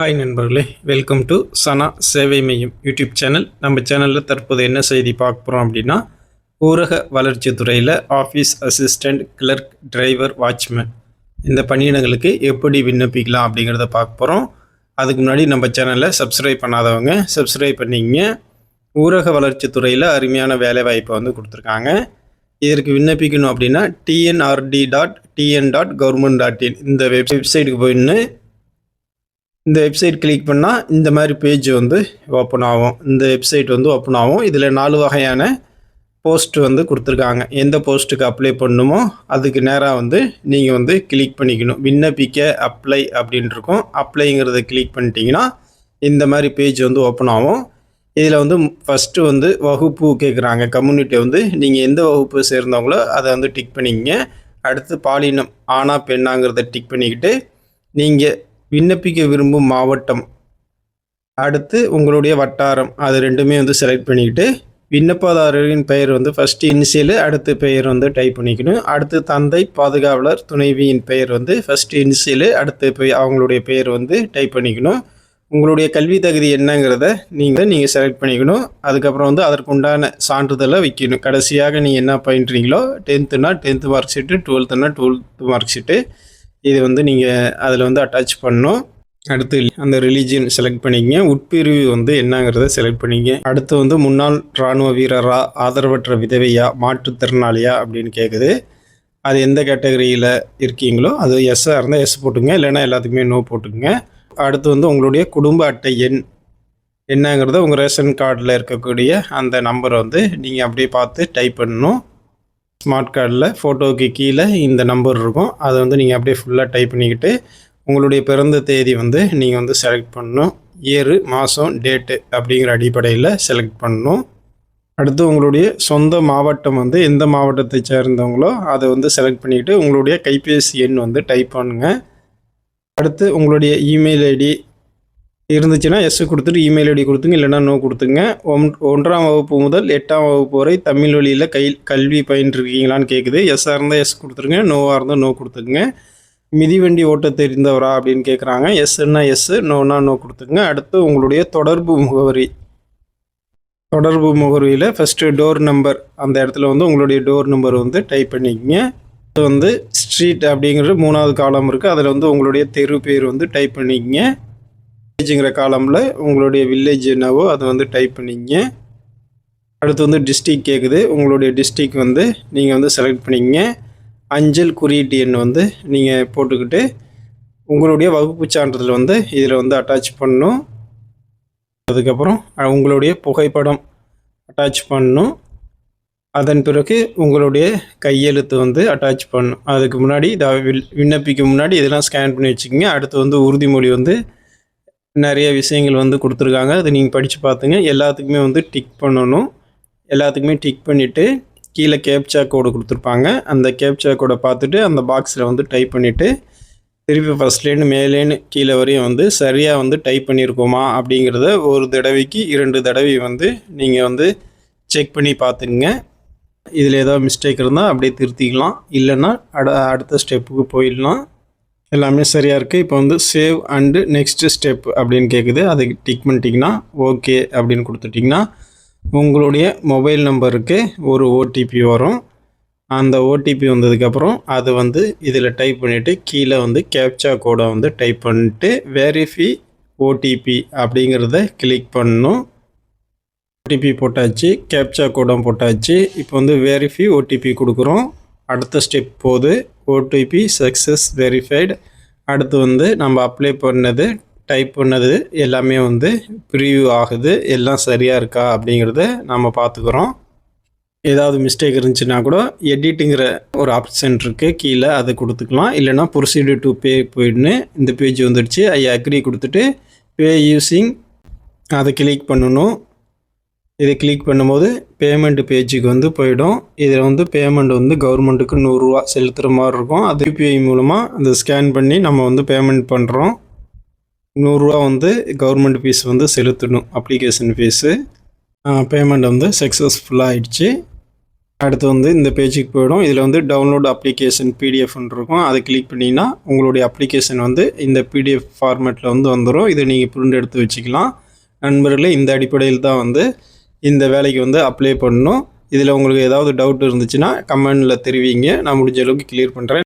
Hi நண்பர்களே, welcome to சனா சேவை மையம் யூடியூப் சேனல். நம்ம சேனலில் தற்போது என்ன செய்தி பார்க்க போகிறோம் அப்படின்னா, ஊரக வளர்ச்சி துறையில் office assistant, clerk, driver, watchman இந்த பணியிடங்களுக்கு எப்படி விண்ணப்பிக்கலாம் அப்படிங்கிறத பார்க்க போகிறோம். அதுக்கு முன்னாடி நம்ம சேனலை சப்ஸ்கிரைப் பண்ணாதவங்க சப்ஸ்கிரைப் பண்ணிங்க. ஊரக வளர்ச்சி துறையில் அருமையான வேலை வாய்ப்பை கொடுத்துருக்காங்க. இதற்கு விண்ணப்பிக்கணும் அப்படின்னா tnrd.tn.government.in இந்த வெப்சைட்டுக்கு போயின்னு இந்த வெப்சைட் கிளிக் பண்ணால் இந்த மாதிரி பேஜ் ஓப்பன் ஆகும். இந்த வெப்சைட் ஓப்பன் ஆகும். இதில் 4 வகையான போஸ்ட் கொடுத்துருக்காங்க. எந்த போஸ்ட்டுக்கு அப்ளை பண்ணணுமோ அதுக்கு நேராக நீங்கள் கிளிக் பண்ணிக்கணும். விண்ணப்பிக்க அப்ளை அப்படின்னு இருக்கும். அப்ளைங்கிறத கிளிக் பண்ணிட்டீங்கன்னா இந்த மாதிரி பேஜ் ஓப்பன் ஆகும். இதில் ஃபஸ்ட்டு வகுப்பு கேட்குறாங்க. கம்யூனிட்டி நீங்கள் எந்த வகுப்பு சேர்ந்தவங்களோ அதை டிக் பண்ணிக்கங்க. அடுத்து பாலினம் ஆனா பெண்ணாங்கிறத டிக் பண்ணிக்கிட்டு நீங்கள் விண்ணப்பிக்க விரும்பும் மாவட்டம், அடுத்து உங்களுடைய வட்டாரம், அது ரெண்டுமே செலக்ட் பண்ணிக்கிட்டு விண்ணப்பதாரரின் பெயர் ஃபஸ்ட்டு இனிஷியலு, அடுத்து பெயர் டைப் பண்ணிக்கணும். அடுத்து தந்தை, பாதுகாவலர், துணைவியின் பெயர் ஃபஸ்ட்டு இனிஷியலு, அடுத்து அவங்களுடைய பெயர் டைப் பண்ணிக்கணும். உங்களுடைய கல்வி தகுதி என்னங்கிறத நீங்கள் செலக்ட் பண்ணிக்கணும். அதுக்கப்புறம் அதற்குண்டான சான்றிதழை வைக்கணும். கடைசியாக நீங்கள் என்ன பயின்றீங்களோ, 10னா 10th மார்க் ஷீட்டு, 12னா 12th மார்க் ஷீட்டு, இது நீங்கள் அதில் அட்டாச் பண்ணணும். அடுத்து அந்த ரிலீஜியன் செலக்ட் பண்ணிக்கங்க. உட்பிரிவு என்னங்கிறத செலக்ட் பண்ணிங்க. அடுத்து முன்னாள் இராணுவ வீரரா, ஆதரவற்ற விதவையா, மாற்றுத்திறனாளியா அப்படின்னு கேட்குது. அது எந்த கேட்டகரியில் இருக்கீங்களோ அது எஸ்ஸாக இருந்தால் எஸ் போட்டுங்க, இல்லைன்னா எல்லாத்துக்குமே நோ போட்டுக்குங்க. அடுத்து உங்களுடைய குடும்ப அட்டை எண் என்னங்கிறத உங்கள் ரேஷன் கார்டில் இருக்கக்கூடிய அந்த நம்பரை நீங்கள் அப்படியே பார்த்து டைப் பண்ணணும். ஸ்மார்ட் கார்டில் ஃபோட்டோவுக்கு கீழே இந்த நம்பர் இருக்கும். அதை நீங்கள் அப்படியே ஃபுல்லாக டைப் பண்ணிக்கிட்டு உங்களுடைய பிறந்த தேதி நீங்கள் செலக்ட் பண்ணணும். இயரு, மாதம், டேட்டு அப்படிங்கிற அடிப்படையில் செலக்ட் பண்ணணும். அடுத்து உங்களுடைய சொந்த மாவட்டம் எந்த மாவட்டத்தை சேர்ந்தவங்களோ அதை செலக்ட் பண்ணிக்கிட்டு உங்களுடைய கைபேசி எண் டைப் பண்ணுங்கள். அடுத்து உங்களுடைய இமெயில் ஐடி இருந்துச்சுன்னா எஸ் கொடுத்துட்டு இமெயில் ஐடி கொடுத்துங்க, இல்லைனா நோ கொடுத்துங்க. 1ஆம் வகுப்பு முதல் 8ஆம் வகுப்பு வரை தமிழ் வழியில் கல்வி பயின்றிருக்கீங்களான்னு கேட்குது. எஸ்ஸாக இருந்தால் எஸ் கொடுத்துருங்க, நோவாக இருந்தால் நோ கொடுத்துங்க. மிதிவண்டி ஓட்ட தெரிந்தவரா அப்படின்னு கேட்குறாங்க. எஸ்ன்னா எஸ், நோனா நோ கொடுத்துங்க. அடுத்து உங்களுடைய தொடர்பு முகவரியில் ஃபஸ்ட்டு டோர் நம்பர், அந்த இடத்துல உங்களுடைய டோர் நம்பர் டைப் பண்ணிக்கங்க. அது ஸ்ட்ரீட் அப்படிங்கிற 3வது காலம் இருக்குது. அதில் உங்களுடைய தெரு பேர் டைப் பண்ணிக்கங்க. வில்லேஜுங்கிற காலமில் உங்களுடைய வில்லேஜ் என்னவோ அதை டைப் பண்ணிங்க. அடுத்து டிஸ்ட்ரிக் கேட்குது. உங்களுடைய டிஸ்ட்ரிக் நீங்கள் செலக்ட் பண்ணிக்கங்க. அஞ்சல் குறியீட்டு எண் நீங்கள் போட்டுக்கிட்டு உங்களுடைய வகுப்பு சான்றிதழ் இதில் அட்டாச் பண்ணணும். அதுக்கப்புறம் உங்களுடைய புகைப்படம் அட்டாச் பண்ணணும். அதன் பிறகு உங்களுடைய கையெழுத்து அட்டாச் பண்ணணும். அதுக்கு முன்னாடி விண்ணப்பிக்க முன்னாடி இதெல்லாம் ஸ்கேன் பண்ணி வச்சுக்கோங்க. அடுத்து உறுதிமொழி நிறைய விஷயங்கள் கொடுத்துருக்காங்க. அதை நீங்கள் படித்து பார்த்துங்க. எல்லாத்துக்குமே டிக் பண்ணணும். எல்லாத்துக்குமே டிக் பண்ணிவிட்டு கீழே கேப்சா கோடு கொடுத்துருப்பாங்க. அந்த கேப்சா கோடை பார்த்துட்டு அந்த பாக்ஸில் டைப் பண்ணிவிட்டு திருப்பி ஃபஸ்ட்லேருந்து மேலேன்னு கீழே வரையும் சரியாக டைப் பண்ணியிருக்கோமா அப்படிங்கிறத ஒரு தடவைக்கு 2 தடவை நீங்கள் செக் பண்ணி பார்த்துக்குங்க. இதில் ஏதாவது மிஸ்டேக் இருந்தால் அப்படியே திருத்திக்கலாம், இல்லைன்னா அடுத்த ஸ்டெப்புக்கு போயிடலாம். எல்லாமே சரியாக இருக்குது. இப்போ சேவ் அண்டு நெக்ஸ்ட் ஸ்டெப் அப்படின்னு கேட்குது. அதை டிக் பண்ணிட்டிங்கன்னா ஓகே அப்படின்னு கொடுத்துட்டிங்கன்னா உங்களுடைய மொபைல் நம்பருக்கு ஒரு ஓடிபி வரும். அந்த ஓடிபி வந்ததுக்கப்புறம் அது இதில் டைப் பண்ணிவிட்டு கீழே கேப்சா கோடை டைப் பண்ணிட்டு வெரிஃபை ஓடிபி அப்படிங்கிறத கிளிக் பண்ணணும். ஓடிபி போட்டாச்சு, கேப்சா கோடும் போட்டாச்சு. இப்போ வெரிஃபை ஓடிபி கொடுக்குறோம். அடுத்த ஸ்டெப் போகுது. OTP success verified. அடுத்து நம்ம அப்ளை பண்ணது, டைப் பண்ணது எல்லாமே ப்ரிவ்யூ ஆகுது. எல்லாம் சரியாக இருக்கா அப்படிங்கிறத நம்ம பார்த்துக்குறோம். ஏதாவது மிஸ்டேக் இருந்துச்சுன்னா கூட எடிட்டுங்கிற ஒரு ஆப்ஷன் இருக்குது கீழே, அதை கொடுத்துக்கலாம். இல்லைனா ப்ரொசீடர் டு பே போயிடுன்னு இந்த பேஜ் வந்துடுச்சு. ஐ அக்ரி கொடுத்துட்டு பே யூஸிங் அதை கிளிக் பண்ணணும். இதை கிளிக் பண்ணும்போது பேமெண்ட் பேஜுக்கு போயிடும். இதில் பேமெண்ட் கவர்மெண்ட்டுக்கு 100 ரூபா செலுத்துகிற மாதிரி இருக்கும். அது யூபிஐ மூலமாக அந்த ஸ்கேன் பண்ணி நம்ம பேமெண்ட் பண்ணுறோம். 100 ரூபா கவர்மெண்ட் ஃபீஸ் செலுத்தணும், அப்ளிகேஷன் ஃபீஸு. பேமெண்ட் சக்ஸஸ்ஃபுல்லாக ஆகிடுச்சு. அடுத்து வந்து இந்த பேஜுக்கு போயிடும். இதில் வந்து டவுன்லோட் அப்ளிகேஷன் பிடிஎஃப்னு இருக்கும். அதை கிளிக் பண்ணிங்கன்னா உங்களுடைய அப்ளிகேஷன் வந்து இந்த பிடிஎஃப் ஃபார்மேட்டில் வந்து வந்துடும். இதை நீங்கள் பிரிண்ட் எடுத்து வச்சுக்கலாம். நண்பர்களே, இந்த அடிப்படையில் தான் வந்து இந்த வேலைக்கு வந்து அப்ளை பண்ணணும். இதில் உங்களுக்கு ஏதாவது டவுட் இருந்துச்சுன்னா கமெண்டில் தெரிவிங்க. நான் முடிஞ்ச அளவுக்கு கிளியர் பண்ணுறேன்.